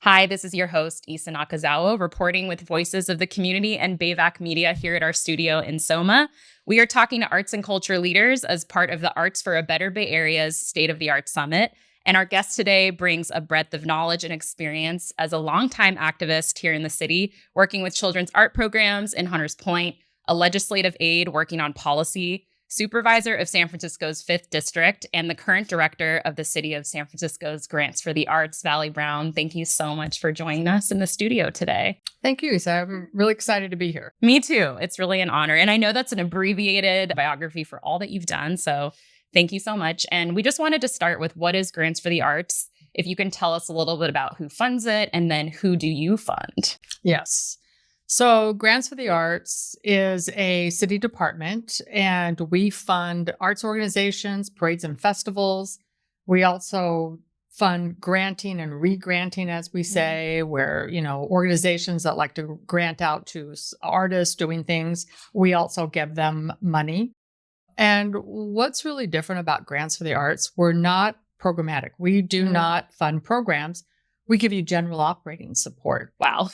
Hi, this is your host, Isa Nakazawa, reporting with Voices of the Community and BAVC Media here at our studio in Soma. We are talking to arts and culture leaders as part of the Arts for a Better Bay Area's State of the Arts Summit. And our guest today brings a breadth of knowledge and experience as a longtime activist here in the city, working with children's art programs in Hunters Point, a legislative aide working on policy, supervisor of San Francisco's 5th District, and the current director of the City of San Francisco's Grants for the Arts, Vallie Brown. Thank you so much for joining us in the studio today. Thank you, Isa. I'm really excited to be here. Me too. It's really an honor. And I know that's an abbreviated biography for all that you've done. So thank you so much. And we just wanted to start with what is Grants for the Arts? If you can tell us a little bit about who funds it and then who do you fund? Yes. So Grants for the Arts is a city department, and we fund arts organizations, parades and festivals. We also fund granting and re-granting, as we say, where, organizations that like to grant out to artists doing things, we also give them money. And what's really different about Grants for the Arts, we're not programmatic. We do not fund programs. We give you general operating support. Wow.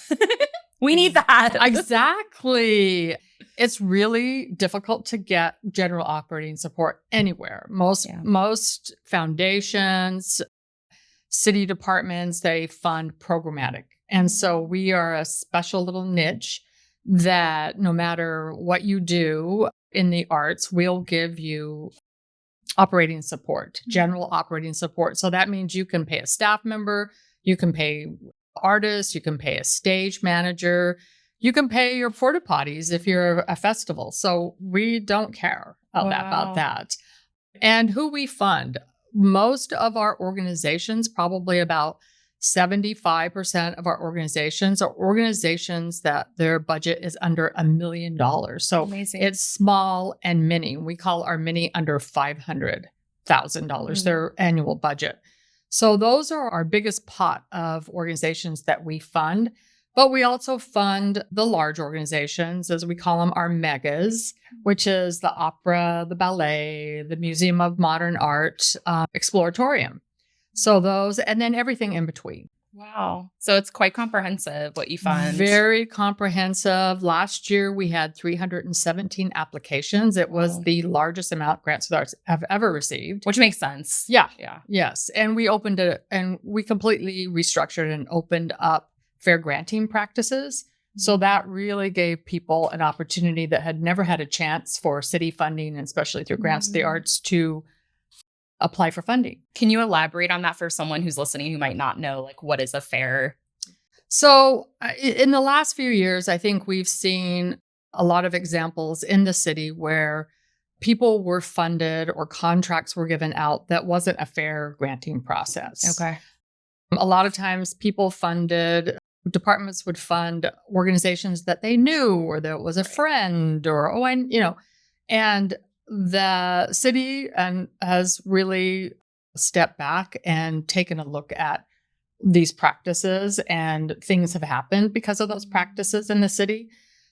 We need that. Exactly. It's really difficult to get general operating support anywhere. Most foundations, city departments, they fund programmatic. And so we are a special little niche that no matter what you do in the arts, we'll give you operating support, general operating support. So that means you can pay a staff member, you can pay artists, you can pay a stage manager, you can pay your porta potties if you're a festival. So we don't care about that. And who we fund, most of our organizations, probably about 75% of our organizations are organizations that their budget is under $1 million. So amazing. It's small and mini. We call our mini under $500,000, their annual budget. So those are our biggest pot of organizations that we fund, but we also fund the large organizations, as we call them, our megas, which is the opera, the ballet, the Museum of Modern Art, Exploratorium. So those, and then everything in between. Wow. So it's quite comprehensive what you fund. Very comprehensive. Last year, we had 317 applications. It was the largest amount Grants for the Arts have ever received. Which makes sense. Yeah. Yes. And we opened it, and we completely restructured and opened up fair granting practices. So that really gave people an opportunity that had never had a chance for city funding, and especially through Grants for the Arts, to apply for funding. Can you elaborate on that for someone who's listening who might not know, what is a fair? So in the last few years, I think we've seen a lot of examples in the city where people were funded or contracts were given out that wasn't a fair granting process. Okay. A lot of times departments would fund organizations that they knew, or that was a friend, and the city has really stepped back and taken a look at these practices, and things have happened because of those practices in the city.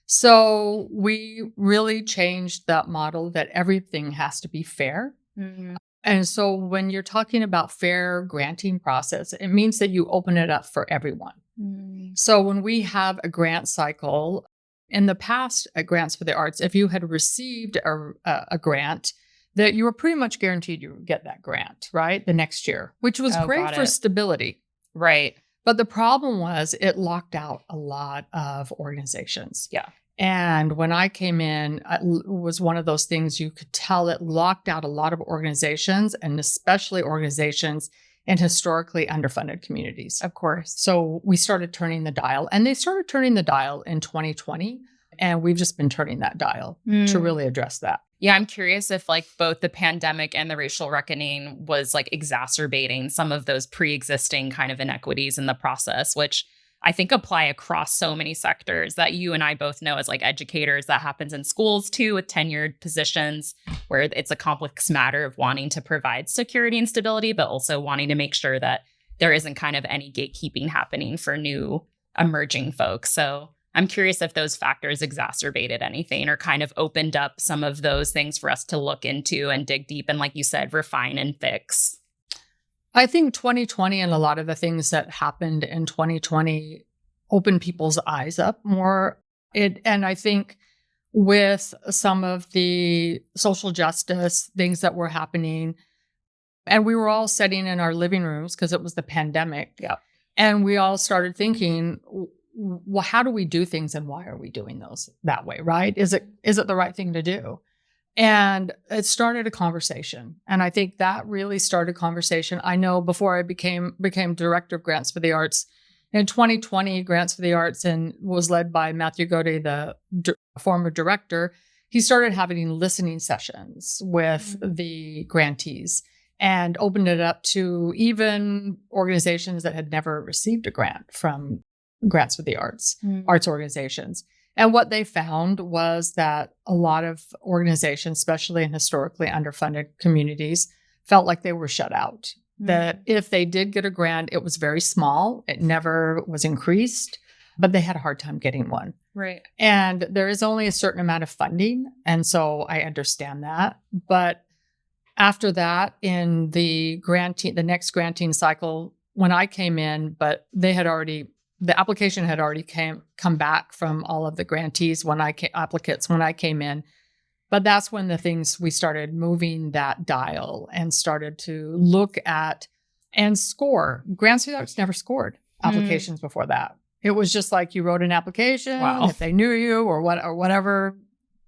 So we really changed that model that everything has to be fair. Mm-hmm. And so when you're talking about fair granting process, it means that you open it up for everyone. Mm-hmm. So when we have a grant cycle, in the past, at Grants for the Arts, if you had received a grant, that you were pretty much guaranteed you would get that grant, right? The next year, which was great for stability. Right. But the problem was it locked out a lot of organizations. Yeah. And when I came in, it was one of those things you could tell it locked out a lot of organizations, and especially organizations in historically underfunded communities. Of course. So we started turning the dial, and they started turning the dial in 2020. And we've just been turning that dial to really address that. Yeah, I'm curious if both the pandemic and the racial reckoning was exacerbating some of those pre-existing kind of inequities in the process, which I think apply across so many sectors that you and I both know as educators. That happens in schools too, with tenured positions, where it's a complex matter of wanting to provide security and stability, but also wanting to make sure that there isn't kind of any gatekeeping happening for new emerging folks. So I'm curious if those factors exacerbated anything or kind of opened up some of those things for us to look into and dig deep and, like you said, refine and fix. I think 2020 and a lot of the things that happened in 2020 opened people's eyes up more. And I think with some of the social justice things that were happening, and we were all sitting in our living rooms because it was the pandemic. Yeah. And we all started thinking, well, how do we do things and why are we doing those that way, right? Is it the right thing to do? And it started a conversation. And I think that really started conversation. I know before I became director of Grants for the Arts in 2020, Grants for the Arts and was led by Matthew Godey, the former director. He started having listening sessions with the grantees and opened it up to even organizations that had never received a grant from Grants for the Arts, arts organizations. And what they found was that a lot of organizations, especially in historically underfunded communities, felt like they were shut out. That if they did get a grant, it was very small. It never was increased, but they had a hard time getting one. Right. And there is only a certain amount of funding. And so I understand that. But after that, in the next granting cycle, when I came in, but the application had already come back from all of the grantees applicants when I came in. But that's when we started moving that dial and started to look at and score. Grants for the Arts never scored applications before that. It was just like you wrote an application. Wow. If they knew you or whatever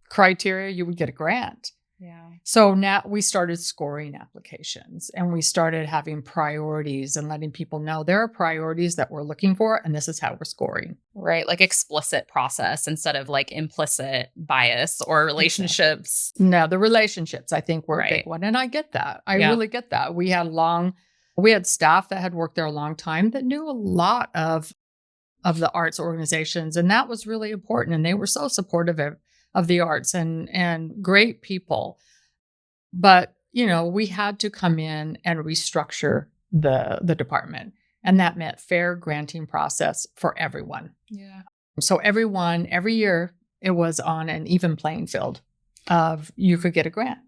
criteria, you would get a grant. Yeah. So now we started scoring applications and we started having priorities and letting people know there are priorities that we're looking for and this is how we're scoring. Right. Like explicit process instead of like implicit bias or relationships. No, the relationships I think were a big one. And I get that. I really get that. We had staff that had worked there a long time that knew a lot of the arts organizations. And that was really important. And they were so supportive of the arts and great people. But, we had to come in and restructure the department. And that meant fair granting process for everyone. Yeah. So every year, it was on an even playing field of you could get a grant.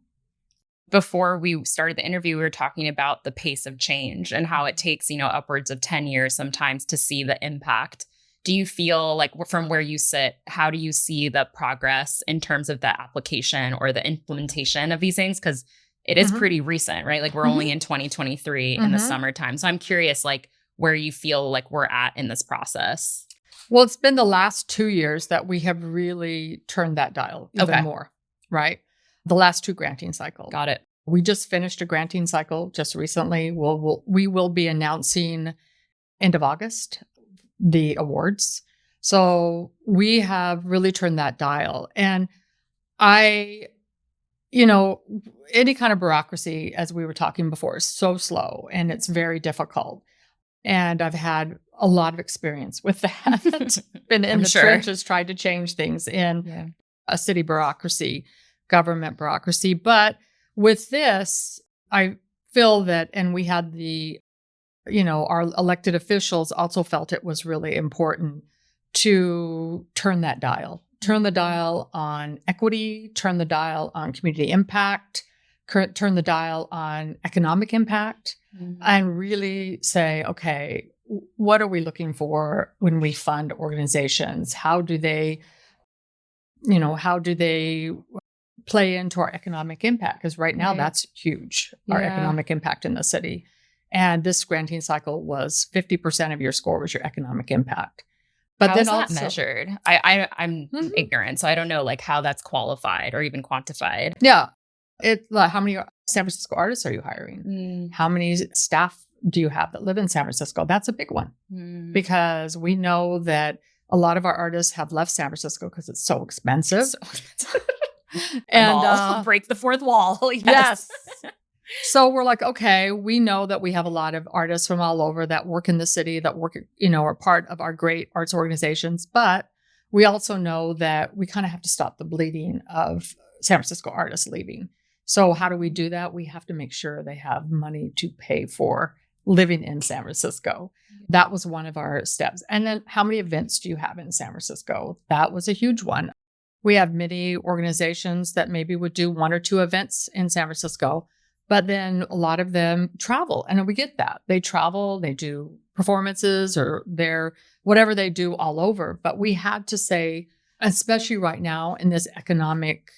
Before we started the interview, we were talking about the pace of change and how it takes, upwards of 10 years sometimes to see the impact. Do you feel like from where you sit, how do you see the progress in terms of the application or the implementation of these things? Because it is pretty recent, right? Like we're only in 2023 in the summertime. So I'm curious, like where you feel like we're at in this process. Well, it's been the last 2 years that we have really turned that dial even more, right? The last 2 granting cycles. Got it. We just finished a granting cycle just recently. We will be announcing end of August the awards. So we have really turned that dial. And any kind of bureaucracy, as we were talking before, is so slow and it's very difficult. And I've had a lot of experience with that. Been in the trenches, tried to change things in a city bureaucracy, government bureaucracy. But with this, I feel that, and we had our elected officials also felt it was really important to turn that dial, turn the dial on equity, turn the dial on community impact, turn the dial on economic impact, and really say, okay, what are we looking for when we fund organizations? How do they play into our economic impact? Because right now that's huge, our economic impact in the city. And this granting cycle was 50% of your score was your economic impact. But how is that measured? I'm ignorant, so I don't know like how that's qualified or even quantified. Yeah. How many San Francisco artists are you hiring? How many staff do you have that live in San Francisco? That's a big one because we know that a lot of our artists have left San Francisco because it's so expensive. And break the fourth wall. Yes. So we're like, okay, we know that we have a lot of artists from all over that work in the city, that work, are part of our great arts organizations. But we also know that we kind of have to stop the bleeding of San Francisco artists leaving. So how do we do that? We have to make sure they have money to pay for living in San Francisco. That was one of our steps. And then how many events do you have in San Francisco? That was a huge one. We have many organizations that maybe would do 1 or 2 events in San Francisco, But then a lot of them travel, and we get that. They travel, they do performances or whatever they do all over. But we had to say, especially right now in this economic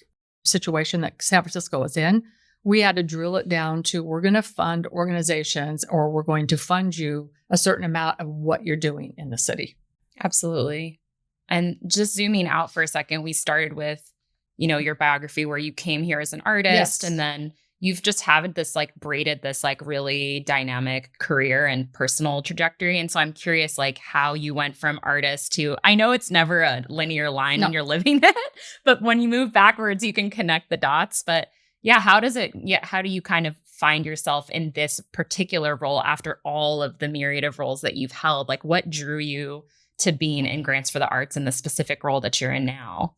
situation that San Francisco is in, we had to drill it down to, we're going to fund organizations, or we're going to fund you a certain amount of what you're doing in the city. Absolutely. And just zooming out for a second, we started with, your biography where you came here as an artist, and then you've just had this braided this really dynamic career and personal trajectory. And so I'm curious, how you went from artist to, I know it's never a linear line when you're living it, but when you move backwards, you can connect the dots. But yeah, how do you kind of find yourself in this particular role after all of the myriad of roles that you've held? What drew you to being in Grants for the Arts in the specific role that you're in now?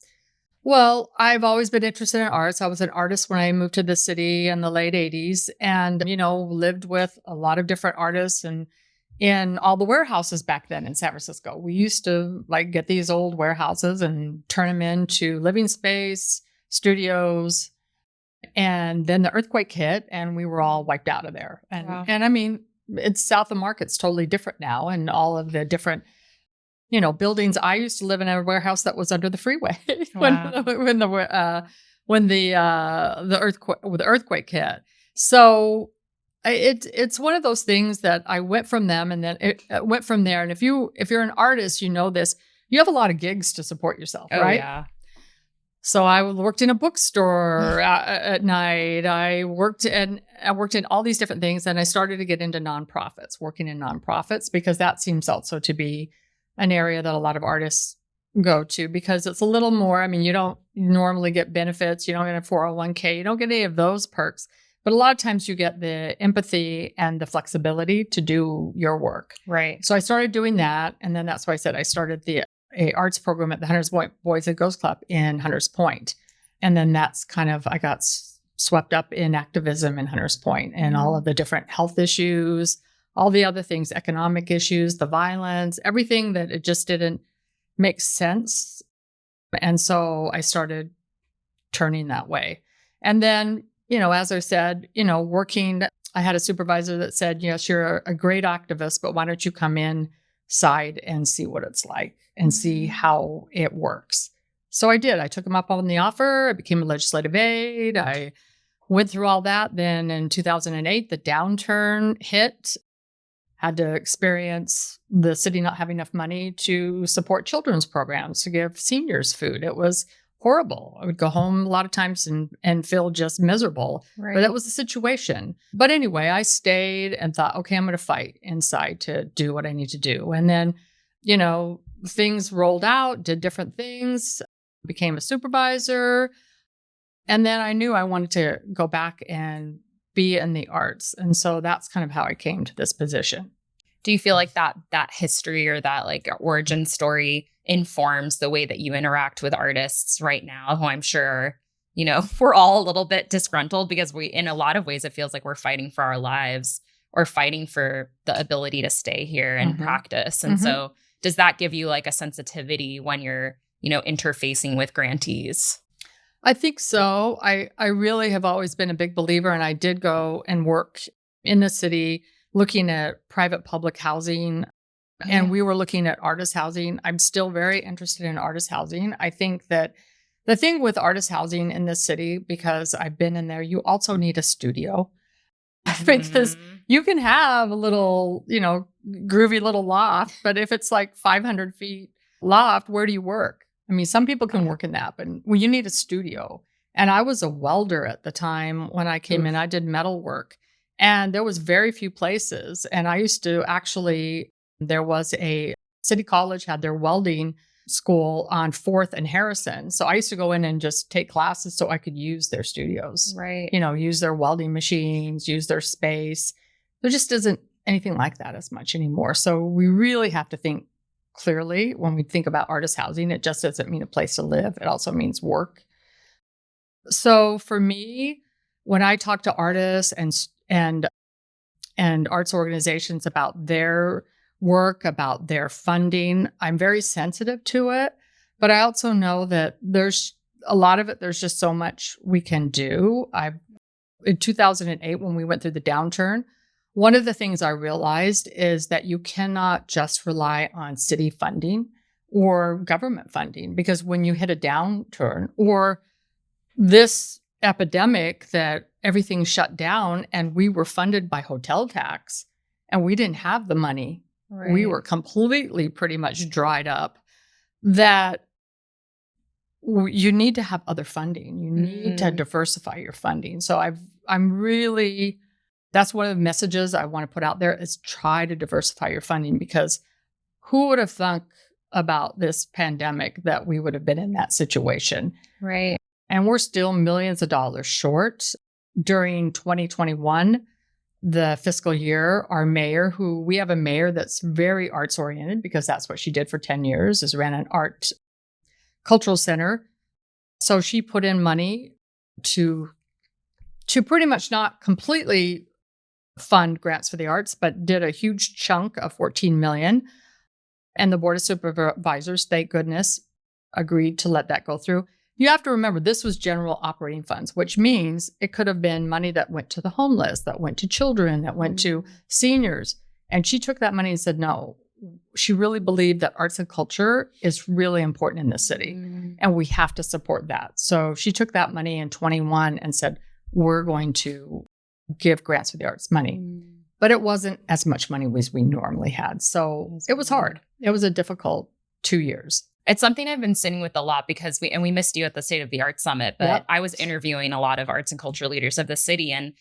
Well, I've always been interested in arts. I was an artist when I moved to the city in the late 80s and, lived with a lot of different artists and in all the warehouses back then in San Francisco. We used to get these old warehouses and turn them into living space, studios. And then the earthquake hit and we were all wiped out of there. And, Wow. and I mean, it's South of Market's totally different now. And all of the different buildings. I used to live in a warehouse that was under the freeway Wow. when the earthquake hit. So it's one of those things that I went from them, and then it went from there. And if you're an artist, this, you have a lot of gigs to support yourself, right? Yeah. So I worked in a bookstore at night. I worked in all these different things, and I started to get into nonprofits, working in nonprofits, because that seems also to be an area that a lot of artists go to, because it's a little more, I mean, you don't normally get benefits. You don't get a 401k. You don't get any of those perks. But a lot of times you get the empathy and the flexibility to do your work. Right. So I started doing that. And then that's why I said I started a arts program at the Hunters Point Boys and Girls Club in Hunters Point. And then that's kind of, I got swept up in activism in Hunters Point and all of the different health issues, all the other things, economic issues, the violence, everything that it just didn't make sense. And so I started turning that way. And then, as I said, working, I had a supervisor that said, yes, you're a great activist, but why don't you come inside and see what it's like and see how it works? So I did. I took him up on the offer. I became a legislative aide. I went through all that. Then in 2008, the downturn hit. Had to experience the city not having enough money to support children's programs, to give seniors food. It was horrible. I would go home a lot of times and feel just miserable. Right. But that was the situation. But anyway, I stayed and thought, okay, I'm going to fight inside to do what I need to do. And then, things rolled out, did different things, became a supervisor. And then I knew I wanted to go back and be in the arts. And so that's kind of how I came to this position. Do you feel like that history or that origin story informs the way that you interact with artists right now, who I'm sure, we're all a little bit disgruntled because in a lot of ways, it feels like we're fighting for our lives or fighting for the ability to stay here and practice. And so does that give you a sensitivity when you're, interfacing with grantees? I think so. I really have always been a big believer, and I did go and work in the city looking at private public housing, and we were looking at artist housing. I'm still very interested in artist housing. I think that the thing with artist housing in this city, because I've been in there, you also need a studio. Because you can have a little, groovy little loft, but if it's 500 feet loft, where do you work? I mean, some people can work in that, but you need a studio. And I was a welder at the time when I came in. I did metal work, and there was very few places. And I used to there was a City College had their welding school on 4th and Harrison. So I used to go in and just take classes so I could use their studios. Right. Use their welding machines, use their space. There just isn't anything like that as much anymore. So we really have to think clearly when we think about artist housing. It just doesn't mean a place to live. It also means work. So for me, when I talk to artists and arts organizations about their work, about their funding, I'm very sensitive to it. But I also know that there's a lot of it, there's just so much we can do. I've in 2008, when we went through the downturn, one of the things I realized is that you cannot just rely on city funding or government funding, because when you hit a downturn or this epidemic that everything shut down and we were funded by hotel tax and we didn't have the money, we were completely pretty much dried up, that you need to have other funding. You need to diversify your funding. So I'm really, that's one of the messages I want to put out there, is try to diversify your funding, because who would have thunk about this pandemic that we would have been in that situation? Right. And we're still millions of dollars short. During 2021, the fiscal year, our mayor, who we have a mayor that's very arts oriented, because that's what she did for 10 years, is ran an art cultural center. So she put in money to pretty much not completely fund grants for the arts, but did a huge chunk of $14 million. And the Board of Supervisors, thank goodness, agreed to let that go through. You have to remember, this was general operating funds, which means it could have been money that went to the homeless, that went to children, that went to seniors. And she took that money and said, no, she really believed that arts and culture is really important in this city, and we have to support that. So she took that money in 21 and said, we're going to give grants for the arts money. But it wasn't as much money as we normally had. So it was hard. It was a difficult 2 years. It's something I've been sitting with a lot, because we missed you at the State of the Arts Summit, but I was interviewing a lot of arts and culture leaders of the city. And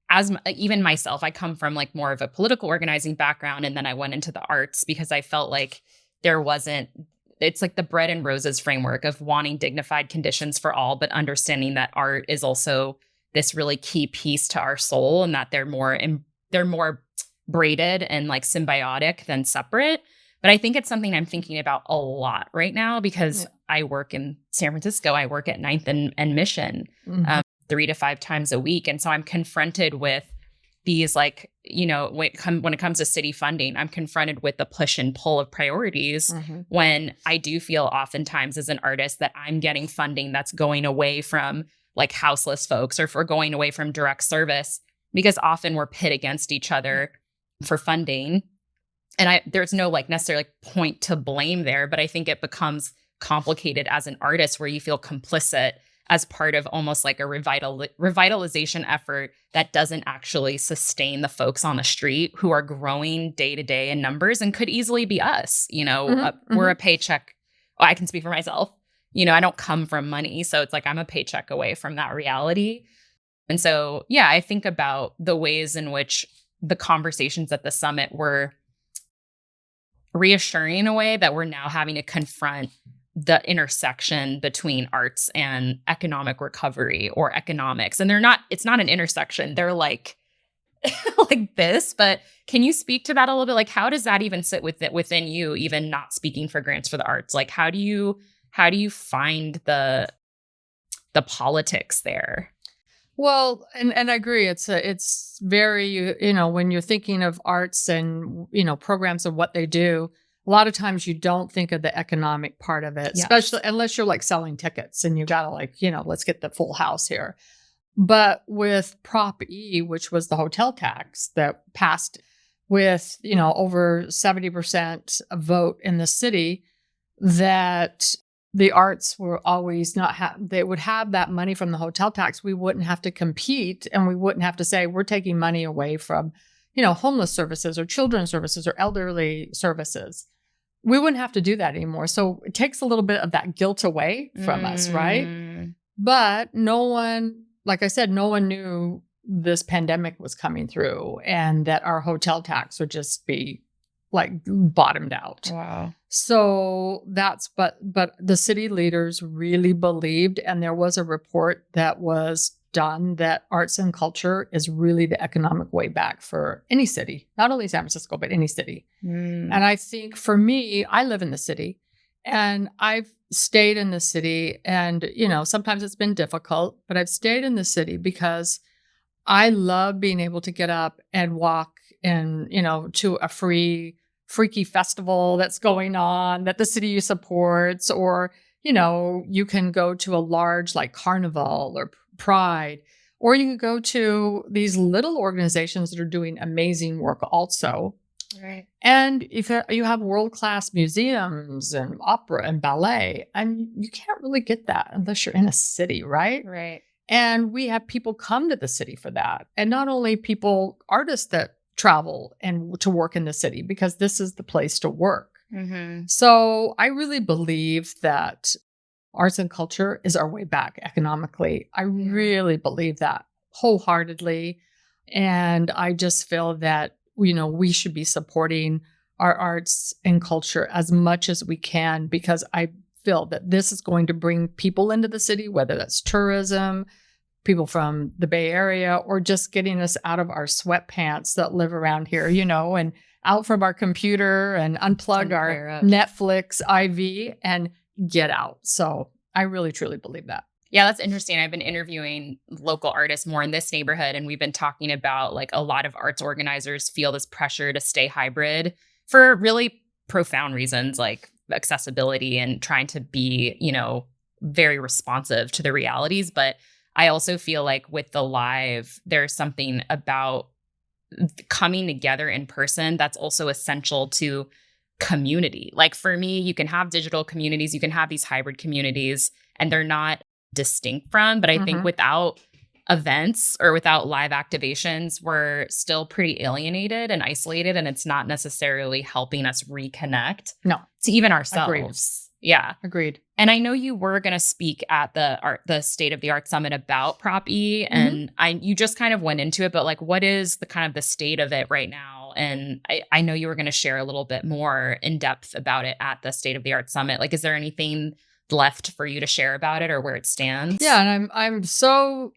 as even myself, I come from like more of a political organizing background. And then I went into the arts because I felt like it's like the bread and roses framework of wanting dignified conditions for all, but understanding that art is also this really key piece to our soul, and that they're more braided and like symbiotic than separate. But I think it's something I'm thinking about a lot right now, because I work in San Francisco. I work at 9th and Mission 3 to 5 times a week. And so I'm confronted with these, like, you know, when it comes to city funding, I'm confronted with the push and pull of priorities, when I do feel oftentimes as an artist that I'm getting funding that's going away from like houseless folks, or for going away from direct service, because often we're pit against each other for funding. And there's no like necessarily like point to blame there, but I think it becomes complicated as an artist, where you feel complicit as part of almost like a revitalization effort that doesn't actually sustain the folks on the street who are growing day to day in numbers and could easily be us. You know, we're a paycheck. Well, I can speak for myself. You know, I don't come from money. So it's like I'm a paycheck away from that reality. And so, yeah, I think about the ways in which the conversations at the summit were reassuring in a way that we're now having to confront the intersection between arts and economic recovery or economics. And it's not an intersection. They're like, like this, but can you speak to that a little bit? Like, how does that even sit within you, even not speaking for grants for the arts? Like, how do you find the politics there? Well, and I agree. It's very, you know, when you're thinking of arts and, you know, programs and what they do, a lot of times you don't think of the economic part of it, especially unless you're like selling tickets and you got to like, you know, let's get the full house here. But with Prop E, which was the hotel tax that passed with, you know, over 70% vote in the city, that the arts were always they would have that money from the hotel tax. We wouldn't have to compete, and we wouldn't have to say we're taking money away from, you know, homeless services or children's services or elderly services. We wouldn't have to do that anymore. So it takes a little bit of that guilt away from us, right? But no one, like I said, no one knew this pandemic was coming through and that our hotel tax would just be like bottomed out. Wow. So but the city leaders really believed, and there was a report that was done, that arts and culture is really the economic way back for any city, not only San Francisco, but any city. And I think for me, I live in the city and I've stayed in the city, and, you know, sometimes it's been difficult, but I've stayed in the city because I love being able to get up and walk and, you know, to a freaky festival that's going on that the city supports, or, you know, you can go to a large like carnival or pride, Or you can go to these little organizations that are doing amazing work also. Right. And if you have world-class museums and opera and ballet, and you can't really get that unless you're in a city, right? Right. And we have people come to the city for that. And not only people, artists that travel and to work in the city, because this is the place to work. Mm-hmm. So I really believe that arts and culture is our way back economically. I really believe that wholeheartedly. And I just feel that, we should be supporting our arts and culture as much as we can, because I feel that this is going to bring people into the city, whether that's tourism, people from the Bay Area, or just getting us out of our sweatpants that live around here, and out from our computer and unplug our Netflix IV and get out. So I really, truly believe that. Yeah, that's interesting. I've been interviewing local artists more in this neighborhood, and we've been talking about like a lot of arts organizers feel this pressure to stay hybrid for really profound reasons like accessibility and trying to be, very responsive to the realities. But I also feel like with the live, there's something about coming together in person that's also essential to community. Like for me, you can have digital communities, you can have these hybrid communities, and they're not distinct from, but I think without events or without live activations, we're still pretty alienated and isolated, and it's not necessarily helping us reconnect to even ourselves. Agreed. Yeah. Agreed. And I know you were going to speak at the State of the Art Summit about Prop E, and you just kind of went into it, but like, what is the kind of the state of it right now? And I know you were going to share a little bit more in depth about it at the State of the Art Summit. Like, is there anything left for you to share about it or where it stands? Yeah, and I'm so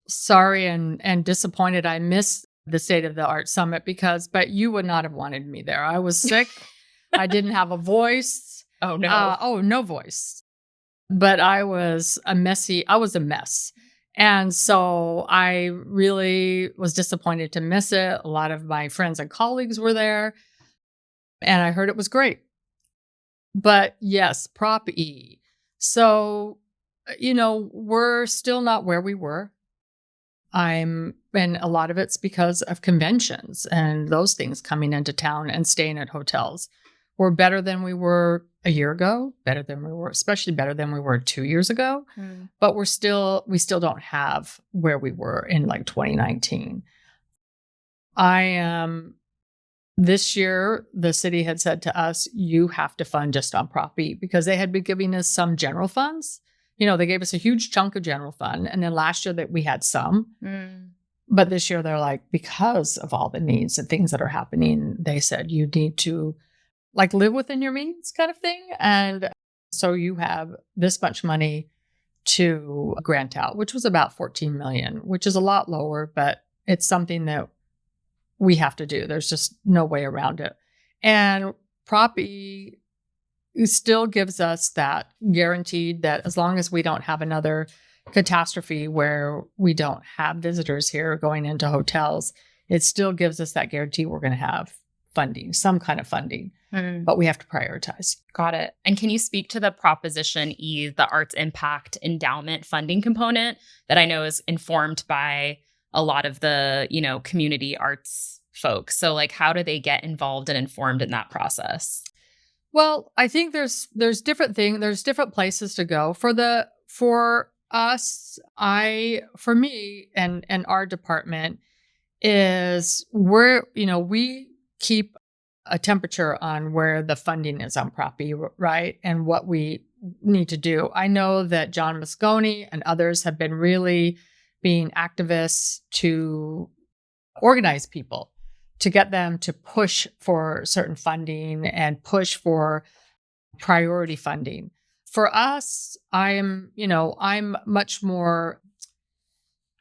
sorry and disappointed I missed the State of the Art Summit but you would not have wanted me there. I was sick. I didn't have a voice. Oh, no. No voice. But I was a mess. And so I really was disappointed to miss it. A lot of my friends and colleagues were there, and I heard it was great. But yes, Prop E. So, we're still not where we were. And a lot of it's because of conventions and those things coming into town and staying at hotels. We're better than we were a year ago, especially better than we were 2 years ago. But we still don't have where we were in like 2019. This year, the city had said to us, you have to fund just on Prop E, because they had been giving us some general funds. They gave us a huge chunk of general fund. And then last year that we had some. But this year they're like, because of all the needs and things that are happening, they said you need to like live within your means kind of thing. And so you have this much money to grant out, which was about 14 million, which is a lot lower, but it's something that we have to do. There's just no way around it. And Prop E still gives us that guaranteed that as long as we don't have another catastrophe where we don't have visitors here going into hotels, it still gives us that guarantee we're going to have funding, some kind of funding, but we have to prioritize. Got it. And can you speak to the Proposition E, the Arts Impact Endowment funding component that I know is informed by a lot of the, community arts folks? So like, how do they get involved and informed in that process? Well, I think there's different things, there's different places to go. For us, for me and our department is we keep a temperature on where the funding is on Prop E, right? And what we need to do. I know that John Moscone and others have been really being activists to organize people, to get them to push for certain funding and push for priority funding. For us, I'm much more,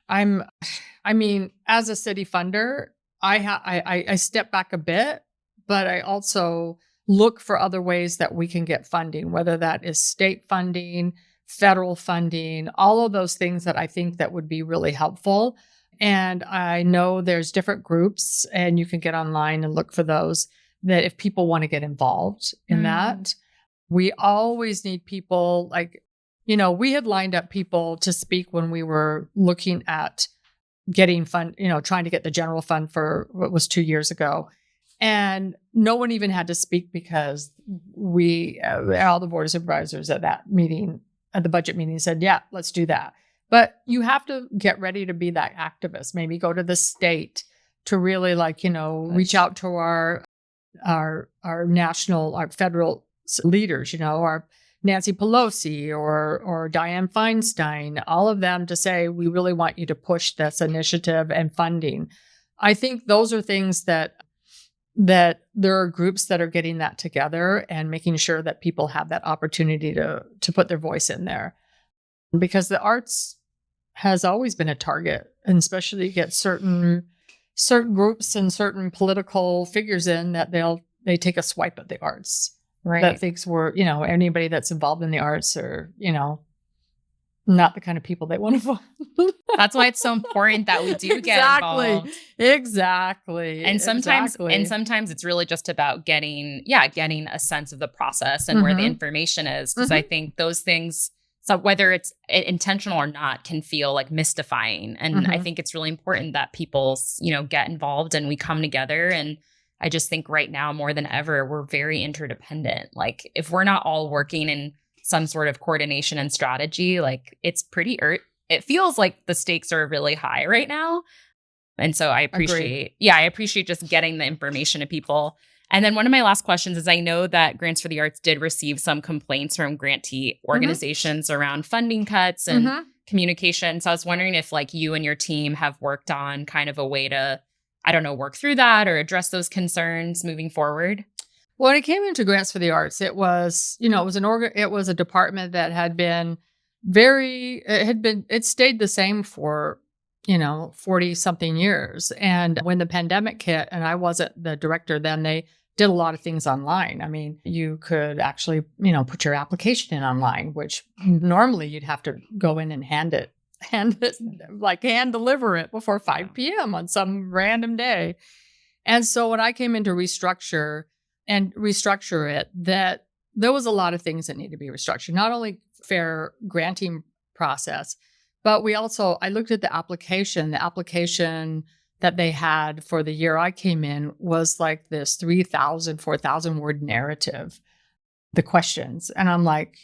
as a city funder, I step back a bit, but I also look for other ways that we can get funding, whether that is state funding, federal funding, all of those things that I think that would be really helpful. And I know there's different groups, and you can get online and look for those, that if people want to get involved in that. We always need people we had lined up people to speak when we were looking at getting fund, trying to get the general fund for what was 2 years ago. And no one even had to speak because all the board of supervisors at that meeting, at the budget meeting, said, yeah, let's do that. But you have to get ready to be that activist. Maybe go to the state to really reach out to our national, our federal leaders, our Nancy Pelosi or Dianne Feinstein, all of them, to say, we really want you to push this initiative and funding. I think those are things that there are groups that are getting that together and making sure that people have that opportunity to put their voice in there. Because the arts has always been a target, and especially you get certain groups and certain political figures in that they take a swipe at the arts. Right. That thinks we're, anybody that's involved in the arts are, not the kind of people they want to vote. That's why it's so important that we do get involved. Exactly. And sometimes it's really just about getting a sense of the process and where the information is. Because I think those things, so whether it's intentional or not, can feel like mystifying. And I think it's really important that people, get involved and we come together. And I just think right now more than ever, we're very interdependent. Like if we're not all working in some sort of coordination and strategy, like it feels like the stakes are really high right now. And so I appreciate just getting the information to people. And then one of my last questions is, I know that Grants for the Arts did receive some complaints from grantee organizations around funding cuts and communication. So I was wondering if you and your team have worked on kind of a way to, work through that or address those concerns moving forward. When it came into Grants for the Arts, it was, it was a department that had been it stayed the same for, 40 something years. And when the pandemic hit and I wasn't the director, then they did a lot of things online. I mean, you could actually, put your application in online, which normally you'd have to go in and hand deliver it before 5 p.m. on some random day. And so when I came in to restructure it, that there was a lot of things that need to be restructured, not only fair granting process, but I looked at the application that they had for the year I came in was like this 3,000, 4,000 word narrative, the questions. And I'm like,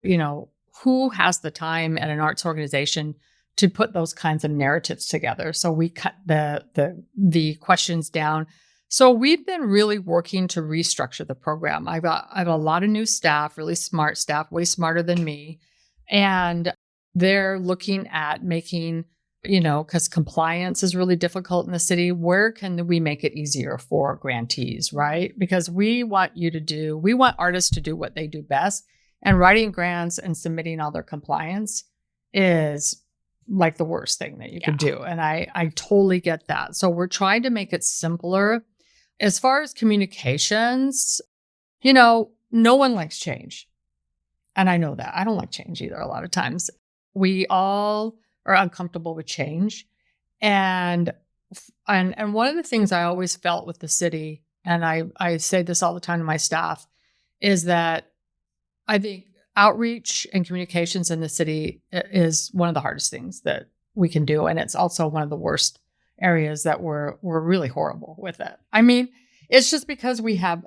who has the time at an arts organization to put those kinds of narratives together? So we cut the questions down. So we've been really working to restructure the program. I have a lot of new staff, really smart staff, way smarter than me. And they're looking at making, because compliance is really difficult in the city. Where can we make it easier for grantees, right? Because we want artists to do what they do best. And writing grants and submitting all their compliance is like the worst thing that you could do. And I totally get that. So we're trying to make it simpler. As far as communications, no one likes change. And I know that. I don't like change either a lot of times. We all are uncomfortable with change. And one of the things I always felt with the city, and I say this all the time to my staff, is that I think outreach and communications in the city is one of the hardest things that we can do. And it's also one of the worst areas that we're really horrible with it. I mean, it's just because we have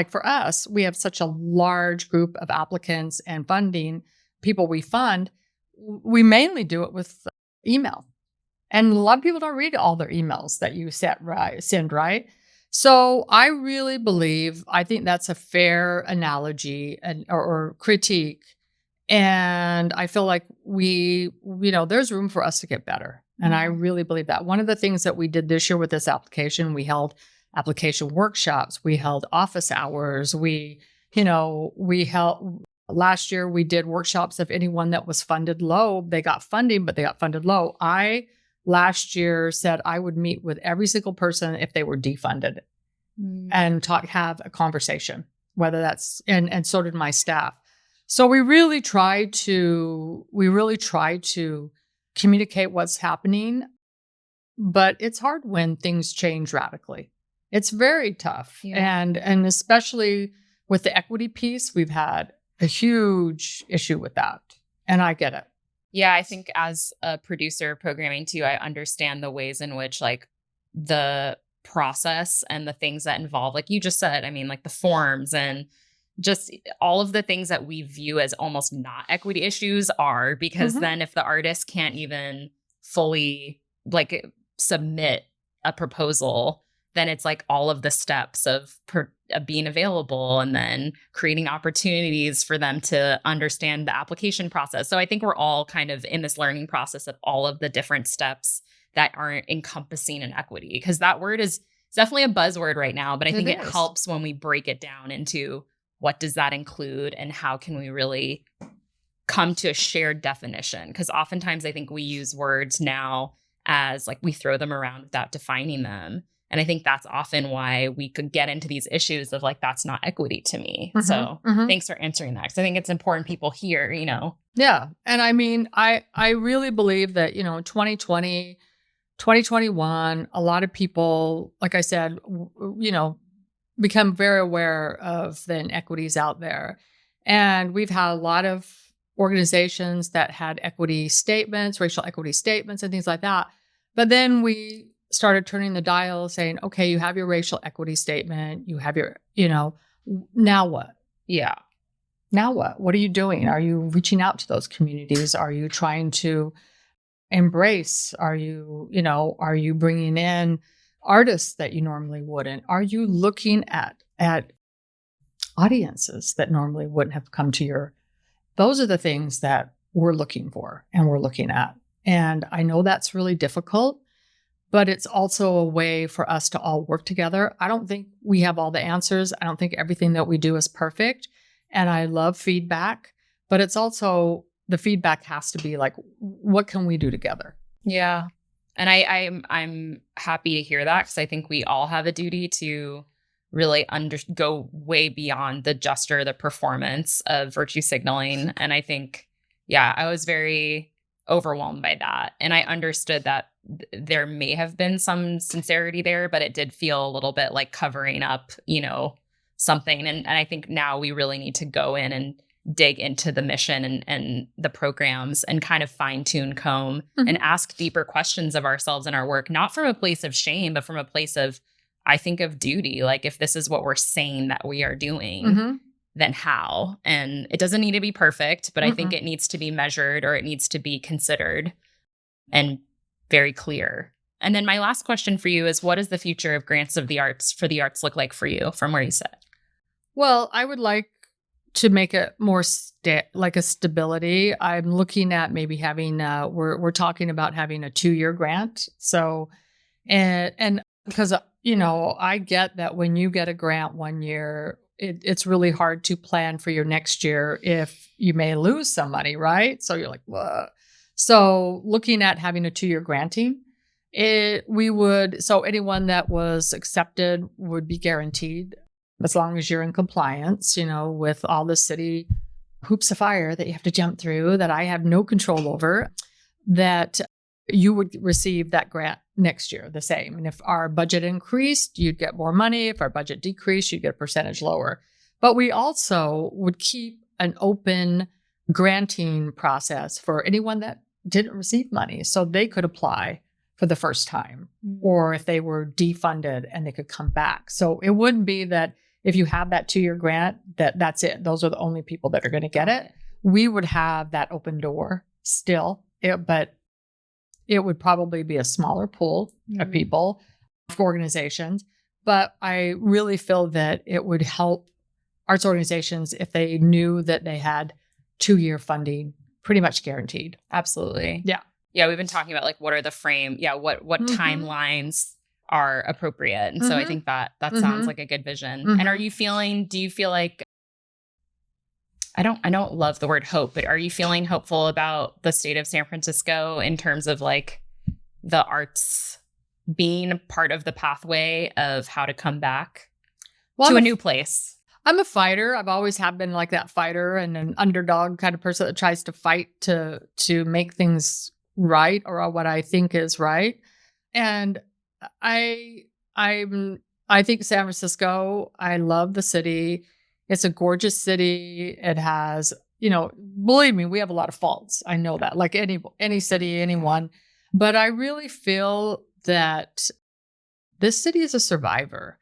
for us, we have such a large group of applicants and funding people we fund. We mainly do it with email. And a lot of people don't read all their emails that you send, right? So I really I think that's a fair analogy or critique. And I feel like there's room for us to get better. And I really believe that. One of the things that we did this year with this application, we held application workshops, we held office hours, last year we did workshops of anyone that was funded low. They got funding, but they got funded low. I last year said I would meet with every single person if they were defunded and have a conversation, whether that's, and so did my staff. So we really try to communicate what's happening, but it's hard when things change radically. It's very tough. Yeah. And especially with the equity piece, we've had a huge issue with that. And I get it. Yeah, I think as a producer of programming too, I understand the ways in which like the process and the things that involve, like you just said, I mean, like the forms and just all of the things that we view as almost not equity issues are, because Mhm. then if the artist can't even fully like submit a proposal, then it's like all of the steps of being available and then creating opportunities for them to understand the application process. So I think we're all kind of in this learning process of all of the different steps that aren't encompassing an equity, because that word is definitely a buzzword right now, but I It think it is. helps when we break it down into what does that include and how can we really come to a shared definition, because oftentimes I think we use words now as like we throw them around without defining them. And I think that's often why we could get into these issues of like, that's not equity to me. Mhm. So Mhm. thanks for answering that. Cause I think it's important people hear, Yeah. And I mean, I really believe that, 2020, 2021, a lot of people, like I said, become very aware of the inequities out there. And we've had a lot of organizations that had equity statements, racial equity statements, and things like that. But then we started turning the dial saying, okay, you have your racial equity statement, you have your, now what? yeah. Now what? What are you doing? Are you reaching out to those communities? Are you trying to embrace? Are you bringing in artists that you normally wouldn't? Are you looking at audiences that normally wouldn't have come to your? Those are the things that we're looking for and we're looking at. And I know that's really difficult, but it's also a way for us to all work together. I don't think we have all the answers. I don't think everything that we do is perfect. And I love feedback, but it's also the feedback has to be like, what can we do together? Yeah. And I'm happy to hear that, because I think we all have a duty to really go way beyond the gesture, the performance of virtue signaling. And I think, yeah, I was very overwhelmed by that. And I understood that there may have been some sincerity there, but it did feel a little bit like covering up, something. And I think now we really need to go in and dig into the mission and the programs and kind of fine tune comb and ask deeper questions of ourselves and our work, not from a place of shame, but from a place of, I think, of duty. Like, if this is what we're saying that we are doing, then how? And it doesn't need to be perfect, but I think it needs to be measured, or it needs to be considered and very clear. And then my last question for you is, what does the future of grants of the arts for the arts look like for you from where you sit? Well, I would like to make it more like a stability. I'm looking at maybe having we're talking about having a 2-year grant. So and because I get that when you get a grant one year, it's really hard to plan for your next year if you may lose some money, right? So you're like, whoa. So looking at having a 2-year granting, so anyone that was accepted would be guaranteed as long as you're in compliance, with all the city hoops of fire that you have to jump through that I have no control over, that you would receive that grant next year the same. And if our budget increased, you'd get more money. If our budget decreased, you'd get a percentage lower. But we also would keep an open granting process for anyone that didn't receive money, so they could apply for the first time, or if they were defunded and they could come back. So it wouldn't be that if you have that 2-year grant, that's it. Those are the only people that are going to get it. We would have that open door still, but it would probably be a smaller pool of people, of organizations. But I really feel that it would help arts organizations if they knew that they had 2-year funding pretty much guaranteed. Absolutely. Yeah. Yeah, we've been talking about like what are the what timelines are appropriate. And so I think that sounds like a good vision. And do you feel like, I don't love the word hope, but are you feeling hopeful about the state of San Francisco in terms of like the arts being part of the pathway of how to come back to a new place? I'm a fighter. I've always have been like that fighter and an underdog kind of person that tries to fight to make things right, or what I think is right. And I think San Francisco, I love the city. It's a gorgeous city. It has, believe me, we have a lot of faults. I know that, like any city, anyone. But I really feel that this city is a survivor.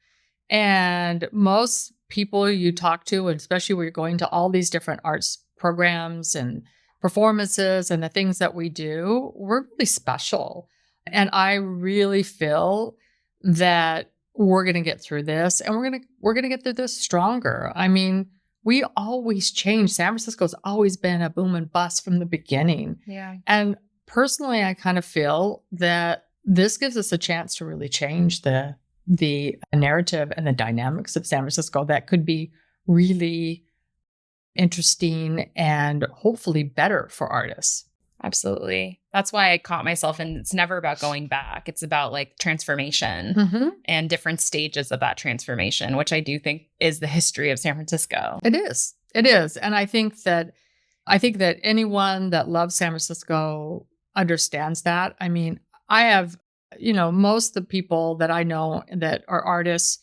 And most people you talk to, and especially when you're going to all these different arts programs and performances and the things that we do, we're really special. And I really feel that we're going to get through this, and we're going to get through this stronger. I mean, we always change. San Francisco's always been a boom and bust from the beginning. Yeah. And personally, I kind of feel that this gives us a chance to really change the narrative and the dynamics of San Francisco that could be really interesting and hopefully better for artists. Absolutely. That's why I caught myself in it's never about going back. It's about like transformation and different stages of that transformation, which I do think is the history of San Francisco. It is. It is. And I think that anyone that loves San Francisco understands that. I mean, I have, most of the people that I know that are artists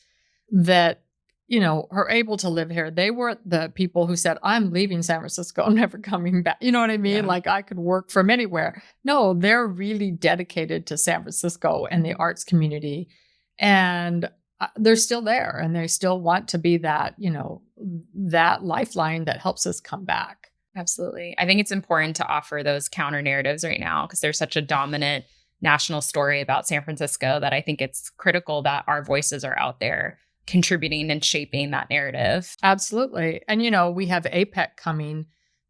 that are able to live here. They were the people who said, I'm leaving San Francisco. I'm never coming back. You know what I mean? Yeah. Like I could work from anywhere. No, they're really dedicated to San Francisco and the arts community. And they're still there, and they still want to be that, that lifeline that helps us come back. Absolutely. I think it's important to offer those counter narratives right now because there's such a dominant national story about San Francisco that I think it's critical that our voices are out there contributing and shaping that narrative. Absolutely. And, we have APEC coming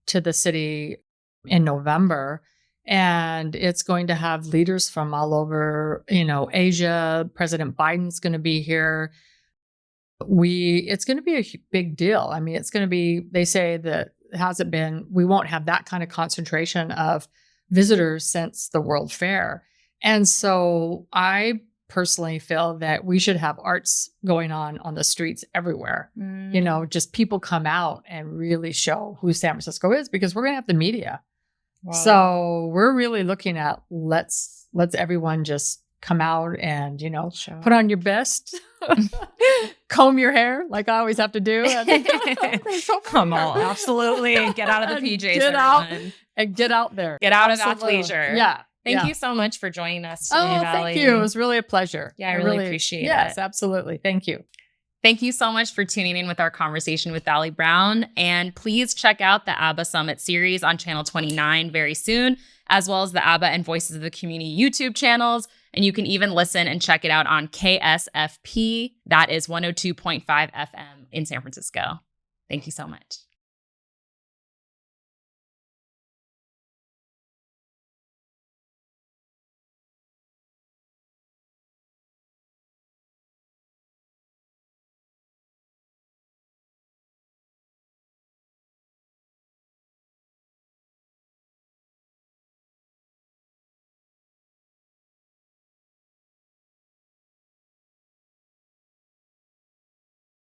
to the city in November, and it's going to have leaders from all over, Asia. President Biden's going to be here. It's going to be a big deal. I mean, it's going to be, they say that we won't have that kind of concentration of visitors since the World Fair. And so I personally feel that we should have arts going on the streets everywhere. Just people come out and really show who San Francisco is, because we're going to have the media. Wow. So we're really looking at let's everyone just come out and, put on your best, comb your hair like I always have to do. Come on. Absolutely. Get out of the PJs. Get out there. Get out of athleisure. Yeah. Thank you so much for joining us today, Vallie. Thank you. It was really a pleasure. Yeah, I really appreciate it. Yes, absolutely. Thank you. Thank you so much for tuning in with our conversation with Vallie Brown. And please check out the ABBA Summit series on Channel 29 very soon, as well as the ABBA and Voices of the Community YouTube channels. And you can even listen and check it out on KSFP. That is 102.5 FM in San Francisco. Thank you so much.